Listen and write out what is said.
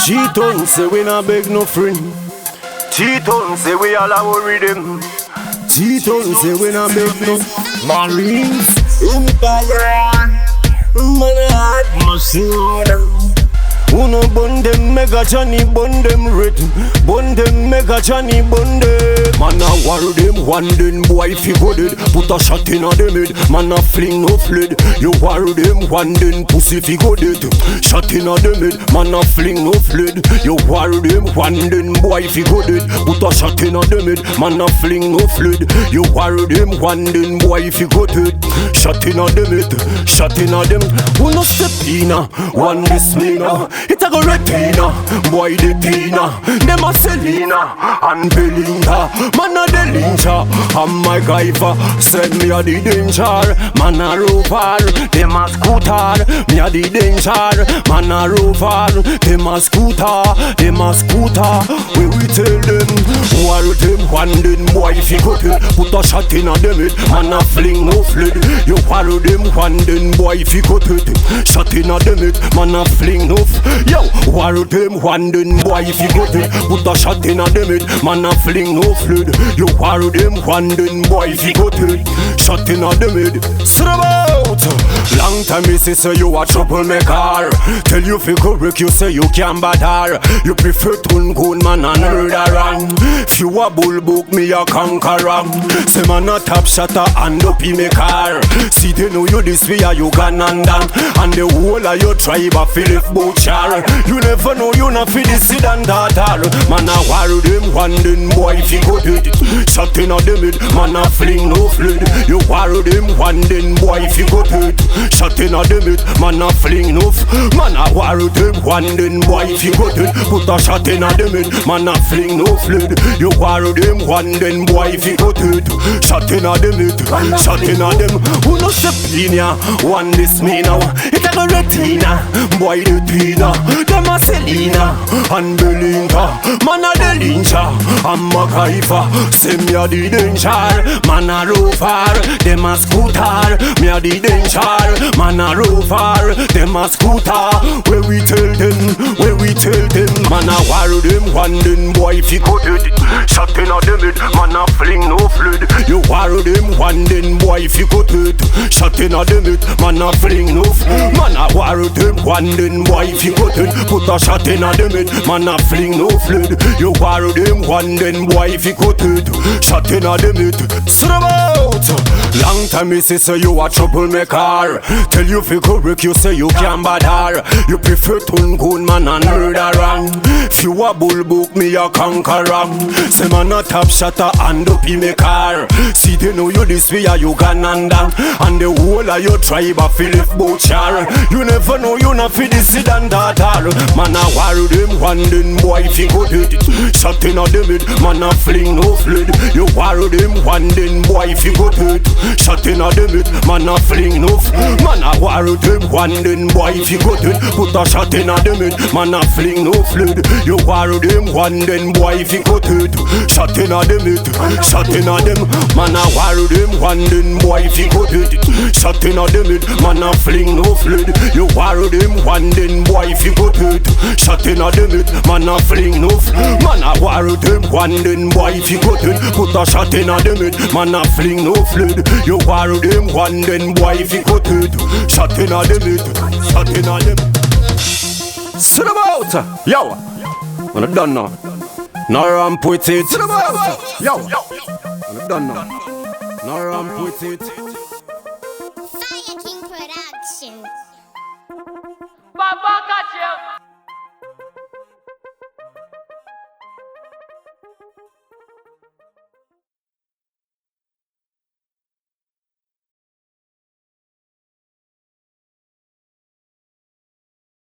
Cheaton say we not beg no friend. Cheaton say we all a worry them. Cheaton say we not beg no Marines. Empire, man a hard machine. Uno bun them, mega Johnny bun them red. Bun them, mega Johnny bun them. Man a war them, one then boy fi go dead. Put a shot in a them head, man a fling no fled. You war them, one then pussy fi go dead. Shot in a them head, man a fling no fled. You war them, one then boy fi go dead. Put a shot in a them head, man a fling no fled. You war them, one then boy fi go dead. Shot in a them head, shot in a them. Who no step in a, one this mina. It a go retina, boy the Tina. Them a Selena and Belinda. Man a the Lyncher and my Guyver. Said me a the danger. Man a rover, them a scooter. Me a the danger. Man a rover, them a scooter. Them a scooter. We tell them, war them one then boy fi go tell. Put a shot in a them head, man a fling no fled. You war them one then boy fi go tell. Shot in a them head, man a fling no fled. Yo, war them one then boy if you go there. Put a shot in a them head, man a fling no flood. You war them one then boy if you go there. Shot in a them head, about. Long time me say you a troublemaker. Tell you fi correct you say you can't bother. You prefer to go man and murderer. If you a bull book me a conqueror. Say man a top shotter and up in me car. See they know you this way a Ugandan. And the whole of your tribe a Philip Butcher. You never know you not fi this seed and daughter. Man a war them one then boy if you go dead. Shot in a them head, man a fling no fled. You war them one then boy if you go dead. Shot in a them head, man a fling no man a war them one then boy if you go dead. Put a shot in a them head, man a fling no fled. You war them one then boy if you go dead. Shot in a them head, shot in a them. Who no step in ya? One this me now. It a go retina, boy the Tina. Them a Selena and Belinda. Man a the Lyncher and MacGyver. Say me a the danger. Man a rover, them a scooter. Me a the danger. Man a rover, them a scooter. Where we tell them, where we tell them. Man a war them one then boy if you go dead. Shot in a them head, man a fling no fled. You war them one then boy if you go dead. Shot in a them head, man a fling no man a war them one then boy if you go dead. Put a shot in a them head, man a fling no fled. You war them one then boy if you go dead. Shot in a them head, about. Long time me say you a troublemaker. Tell you fi correct you say you can't bother. You prefer to go man and murderer. If you a bull book me a conqueror. Say man a top shotter and up in me car. See they know you this way a Ugandan. And the whole of your tribe a Philip Butcher. You never know you not fi this seed and daughter. Man a war them one then boy if you go dead. Shot in a them head, man a fling no fled. You war them one then boy if you go dead. Shot in a them head, man a fling no man a war them one then boy if you go dead. Put a shot in a them head, man a fling no fled. You war them one then boy if you go dead. Shot in a them head, shot in a them. Man a war them one then boy if you go dead. Shot in a them head, man a fling no fled. You war them one then boy if you go dead. Shot in a them head, man a fling no man a war them one then boy if you go dead. Put a shot in a them head, man a fling no fled. You war them one then boy if you go dead. Shot in a them head, shot in a them. Sit about, yo. When I done now, now ramp with it. Sit about, yo. When I done now, now ramp with it.